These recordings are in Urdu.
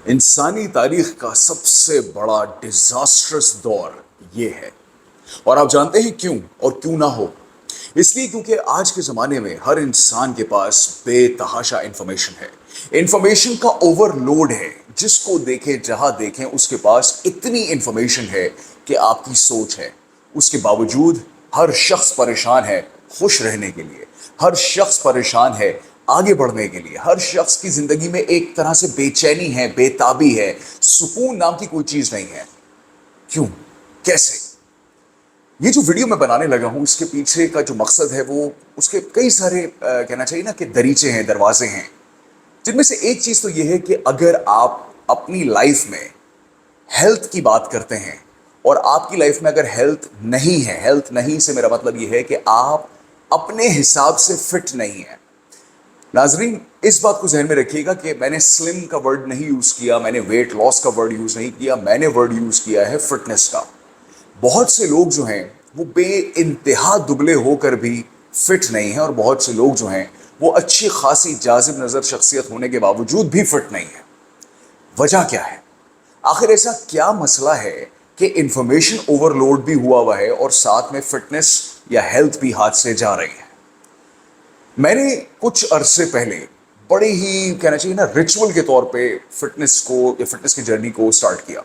انسانی تاریخ کا سب سے بڑا ڈیزاسٹرس دور یہ ہے، اور آپ جانتے ہیں کیوں اور کیوں نہ ہو؟ اس لیے کیونکہ آج کے زمانے میں ہر انسان کے پاس بے تحاشا انفارمیشن ہے، انفارمیشن کا اوور لوڈ ہے۔ جس کو دیکھیں جہاں دیکھیں اس کے پاس اتنی انفارمیشن ہے کہ آپ کی سوچ ہے۔ اس کے باوجود ہر شخص پریشان ہے خوش رہنے کے لیے، ہر شخص پریشان ہے آگے بڑھنے کے لیے، ہر شخص کی زندگی میں ایک طرح سے بے چینی ہے، بے تابی ہے، سکون نام کی کوئی چیز نہیں ہے۔ کیوں؟ کیسے؟ یہ جو ویڈیو میں بنانے لگا ہوں اس کے پیچھے کا جو مقصد ہے وہ اس کے کئی سارے کہنا چاہیے نا کہ دریچے ہیں، دروازے ہیں، جن میں سے ایک چیز تو یہ ہے کہ اگر آپ اپنی لائف میں ہیلتھ کی بات کرتے ہیں اور آپ کی لائف میں اگر ہیلتھ نہیں ہے، ہیلتھ نہیں سے میرا مطلب یہ ہے کہ آپ اپنے حساب سے فٹ نہیں ہیں۔ ناظرین، اس بات کو ذہن میں رکھیے گا کہ میں نے سلم کا ورڈ نہیں یوز کیا، میں نے ویٹ لاس کا ورڈ یوز نہیں کیا، میں نے ورڈ یوز کیا ہے فٹنس کا۔ بہت سے لوگ جو ہیں وہ بے انتہا دبلے ہو کر بھی فٹ نہیں ہیں، اور بہت سے لوگ جو ہیں وہ اچھی خاصی جاذب نظر شخصیت ہونے کے باوجود بھی فٹ نہیں ہیں۔ وجہ کیا ہے؟ آخر ایسا کیا مسئلہ ہے کہ انفارمیشن اوور لوڈ بھی ہوا ہے اور ساتھ میں فٹنس یا ہیلتھ بھی ہاتھ سے جا رہی ہے؟ میں نے کچھ عرصے پہلے بڑے ہی کہنا چاہیے نا ریچول کے طور پہ فٹنس کو یا فٹنس کی جرنی کو سٹارٹ کیا۔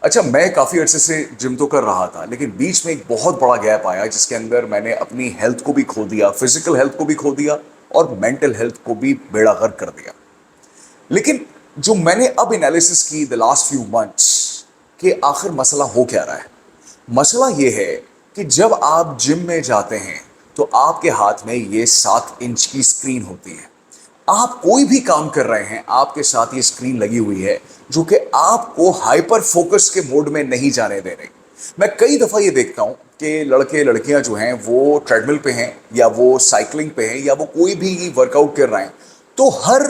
اچھا، میں کافی عرصے سے جم تو کر رہا تھا، لیکن بیچ میں ایک بہت بڑا گیپ آیا جس کے اندر میں نے اپنی ہیلتھ کو بھی کھو دیا، فزیکل ہیلتھ کو بھی کھو دیا اور مینٹل ہیلتھ کو بھی بیڑا غرق کر دیا۔ لیکن جو میں نے اب انالیسس کی دی لاسٹ فیو منتھس کہ آخر مسئلہ ہو کیا رہا ہے؟ مسئلہ یہ ہے کہ جب آپ جم میں جاتے ہیں تو آپ کے ہاتھ میں یہ 7 انچ کی اسکرین ہوتی ہے۔ آپ کوئی بھی کام کر رہے ہیں، آپ کے ساتھ یہ اسکرین لگی ہوئی ہے جو کہ آپ کو ہائپر فوکس کے موڈ میں نہیں جانے دے رہی۔ میں کئی دفعہ یہ دیکھتا ہوں کہ لڑکے لڑکیاں جو ہیں وہ ٹریڈ مل پہ ہیں یا وہ سائیکلنگ پہ ہیں یا وہ کوئی بھی ورک آؤٹ کر رہے ہیں، تو ہر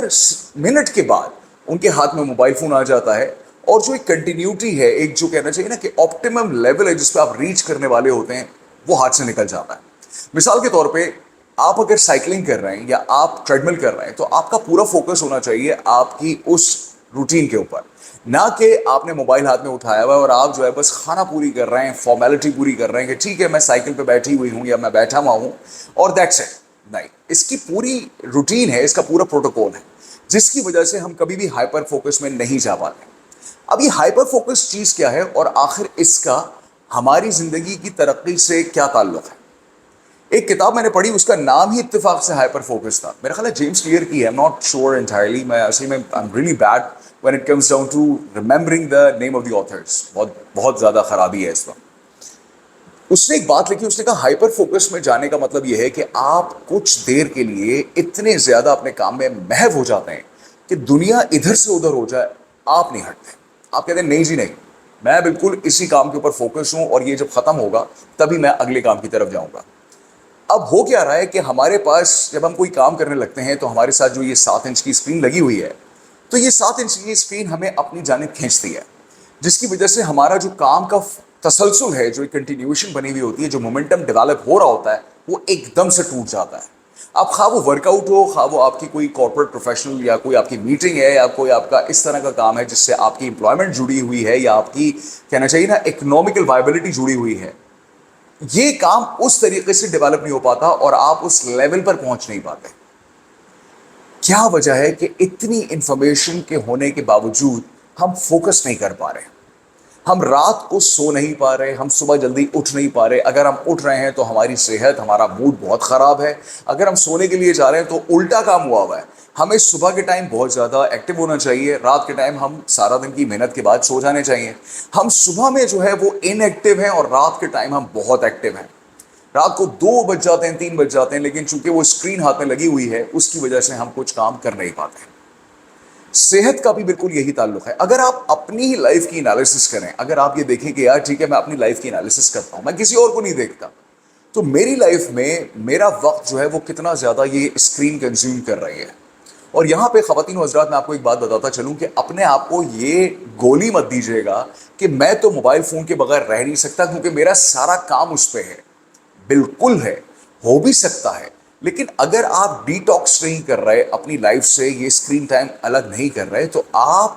منٹ کے بعد ان کے ہاتھ میں موبائل فون آ جاتا ہے، اور جو ایک کنٹینیوٹی ہے، ایک جو کہنا چاہیے نا کہ آپٹیمم لیول ہے جس پہ آپ ریچ کرنے والے ہوتے ہیں، وہ ہاتھ سے نکل جاتا ہے۔ مثال کے طور پہ آپ اگر سائیکلنگ کر رہے ہیں یا آپ ٹریڈ مل کر رہے ہیں تو آپ کا پورا فوکس ہونا چاہیے آپ کی اس روٹین کے اوپر، نہ کہ آپ نے موبائل ہاتھ میں اٹھایا ہوا ہے اور آپ جو ہے بس کھانا پوری کر رہے ہیں، فارمیلٹی پوری کر رہے ہیں کہ ٹھیک ہے میں سائیکل پہ بیٹھی ہوئی ہوں یا میں بیٹھا ہوا ہوں اور دیٹس اٹ۔ نہیں، اس کی پوری روٹین ہے، اس کا پورا پروٹوکول ہے، جس کی وجہ سے ہم کبھی بھی ہائپر فوکس میں نہیں جا پاتے۔ اب یہ ہائپر فوکس چیز کیا ہے اور آخر اس کا ہماری زندگی کی ترقی سے کیا تعلق ہے؟ ایک کتاب میں نے پڑھی، اس کا نام ہی اتفاق سے ہائپر فوکس تھا، میرا خیال ہے جیمس کلیئر کی ہے، ایم ناٹ شیور انٹائرلی، میں اصل میں I am really bad when it comes down to remembering the name of the authors، بہت زیادہ خرابی ہے اس وقت۔ اس نے ایک بات لکھی، اس نے کہا ہائپر فوکس میں جانے کا مطلب یہ ہے کہ آپ کچھ دیر کے لیے اتنے زیادہ اپنے کام میں محو ہو جاتے ہیں کہ دنیا ادھر سے ادھر ہو جائے آپ نہیں ہٹتے، آپ کہتے ہیں نہیں جی نہیں، میں بالکل اسی کام کے اوپر فوکس ہوں اور یہ جب ختم ہوگا تبھی میں اگلے کام کی طرف جاؤں گا۔ اب ہو کیا رہا ہے کہ ہمارے پاس جب ہم کوئی کام کرنے لگتے ہیں تو ہمارے ساتھ جو یہ 7 انچ کی اسکرین لگی ہوئی ہے، تو یہ 7 انچ کی اسکرین ہمیں اپنی جانب کھینچتی ہے، جس کی وجہ سے ہمارا جو کام کا تسلسل ہے، جو ایک کنٹینیوشن بنی ہوئی ہوتی ہے، جو مومنٹم ڈیولپ ہو رہا ہوتا ہے، وہ ایک دم سے ٹوٹ جاتا ہے۔ اب خواہ وہ ورک آؤٹ ہو، خواہ وہ آپ کی کوئی کارپوریٹ پروفیشنل یا کوئی آپ کی میٹنگ ہے یا کوئی آپ کا اس طرح کا کام ہے جس سے آپ کی امپلائمنٹ جڑی ہوئی ہے یا آپ کی کہنا چاہیے نا اکنامکل وائبلٹی جڑی ہوئی ہے، یہ کام اس طریقے سے ڈیولپ نہیں ہو پاتا اور آپ اس لیول پر پہنچ نہیں پاتے۔ کیا وجہ ہے کہ اتنی انفارمیشن کے ہونے کے باوجود ہم فوکس نہیں کر پا رہے؟ ہم رات کو سو نہیں پا رہے، ہم صبح جلدی اٹھ نہیں پا رہے، اگر ہم اٹھ رہے ہیں تو ہماری صحت، ہمارا موڈ بہت خراب ہے، اگر ہم سونے کے لیے جا رہے ہیں تو الٹا کام ہوا ہوا ہے۔ ہمیں صبح کے ٹائم بہت زیادہ ایکٹیو ہونا چاہیے، رات کے ٹائم ہم سارا دن کی محنت کے بعد سو جانے چاہیے۔ ہم صبح میں جو ہے وہ ان ایکٹیو ہیں اور رات کے ٹائم ہم بہت ایکٹیو ہیں۔ رات کو 2 بج جاتے ہیں، 3 بج جاتے ہیں، لیکن چونکہ وہ اسکرین ہاتھ میں لگی ہوئی ہے اس کی وجہ سے ہم کچھ کام کر نہیں پاتے۔ صحت کا بھی بالکل یہی تعلق ہے۔ اگر آپ اپنی ہی لائف کی انالیسس کریں، اگر آپ یہ دیکھیں کہ یار ٹھیک ہے میں اپنی لائف کی انالیسس کرتا ہوں، میں کسی اور کو نہیں دیکھتا، تو میری لائف میں میرا وقت جو ہے وہ کتنا زیادہ یہ اسکرین کنزیوم کر رہی ہے۔ اور یہاں پہ خواتین و حضرات میں آپ کو ایک بات بتاتا چلوں کہ اپنے آپ کو یہ گولی مت دیجیے گا کہ میں تو موبائل فون کے بغیر رہ نہیں سکتا کیونکہ میرا سارا کام اس پہ ہے۔ بالکل ہے، ہو بھی سکتا ہے، لیکن اگر آپ ڈی ٹاکس نہیں کر رہے اپنی لائف سے، یہ اسکرین ٹائم الگ نہیں کر رہے، تو آپ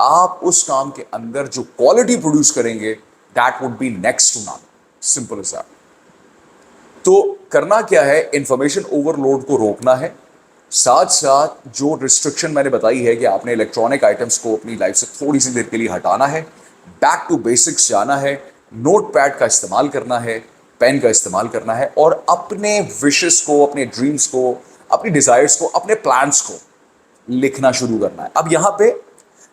آپ اس کام کے اندر جو کوالٹی پروڈیوس کریں گے that would be next to none. Simple is that. تو کرنا کیا ہے, انفارمیشن اوور لوڈ کو روکنا ہے, ساتھ ساتھ جو ریسٹرکشن میں نے بتائی ہے کہ آپ نے الیکٹرانک آئٹمس کو اپنی لائف سے تھوڑی سی دیر کے لیے ہٹانا ہے, بیک ٹو بیسکس جانا ہے, نوٹ پیڈ کا استعمال کرنا ہے, پین کا استعمال کرنا ہے, اور اپنے وشز کو, اپنے ڈریمز کو, اپنی ڈیزائرز کو, اپنے پلانس کو لکھنا شروع کرنا ہے. اب یہاں پہ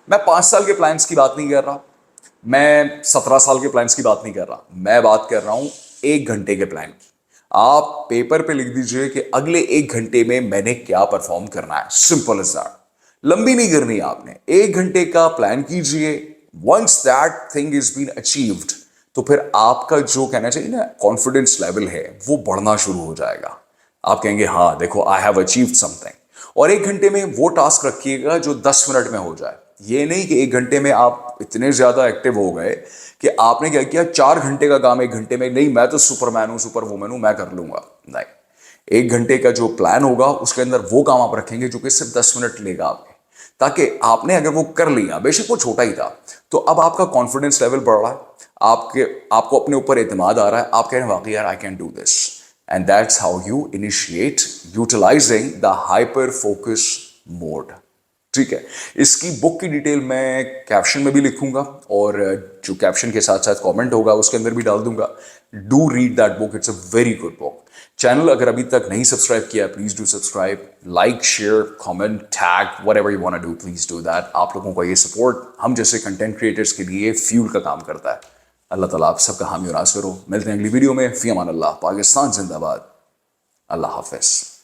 میں 5 سال کے پلانس کی بات نہیں کر رہا, میں 17 سال کے پلانس کی بات نہیں کر رہا, میں بات کر رہا ہوں 1 گھنٹے کے پلان کی. آپ پیپر پہ لکھ دیجئے کہ اگلے 1 گھنٹے میں میں نے کیا پرفارم کرنا ہے. Simple is that. لمبی نہیں کرنی آپ نے, 1 گھنٹے کا پلان کیجئے. Once that thing is been achieved تو پھر آپ کا جو کہنا چاہیے نا کانفیڈنس لیول ہے وہ بڑھنا شروع ہو جائے گا. آپ کہیں گے ہاں دیکھو I have achieved some thing. اور 1 گھنٹے میں وہ ٹاسک رکھیے گا جو 10 منٹ میں ہو جائے. یہ نہیں کہ 1 گھنٹے میں آپ اتنے زیادہ ایکٹیو ہو گئے کہ آپ نے کیا کیا 4 گھنٹے کا کام 1 گھنٹے میں, نہیں میں تو سپر مین ہوں, سپر وومن ہوں, میں کر لوں گا. نہیں, 1 گھنٹے کا جو پلان ہوگا اس کے اندر وہ کام آپ رکھیں گے جو کہ صرف 10 منٹ لے گا آپ کے, تاکہ آپ نے اگر وہ کر لیا, بے شک وہ چھوٹا ہی تھا, تو اب آپ کا کانفیڈنس لیول بڑھ رہا ہے, آپ کو اپنے اوپر اعتماد آ رہا ہے, آپ کہہ رہے ہیں واقعی یار I can do this. And that's how you initiate utilizing the hyper focus mode. ٹھیک ہے, اس کی بک کی ڈیٹیل میں کیپشن میں بھی لکھوں گا, اور جو کیپشن کے ساتھ ساتھ کامنٹ ہوگا اس کے اندر بھی ڈال دوں گا. Do read that book, it's a very good book. Channel اگر ابھی تک نہیں سبسکرائب کیا please do subscribe, like, share, comment, tag, whatever you want to do please do that. آپ لوگوں کا یہ سپورٹ ہم جیسے کنٹینٹ کریٹرس کے لیے فیول کا کام کرتا ہے. اللہ تعالیٰ آپ سب کا حامی و ناصر ہو. ملتے ہیں اگلی ویڈیو میں. فی امان اللہ. پاکستان زندہ باد. اللہ حافظ.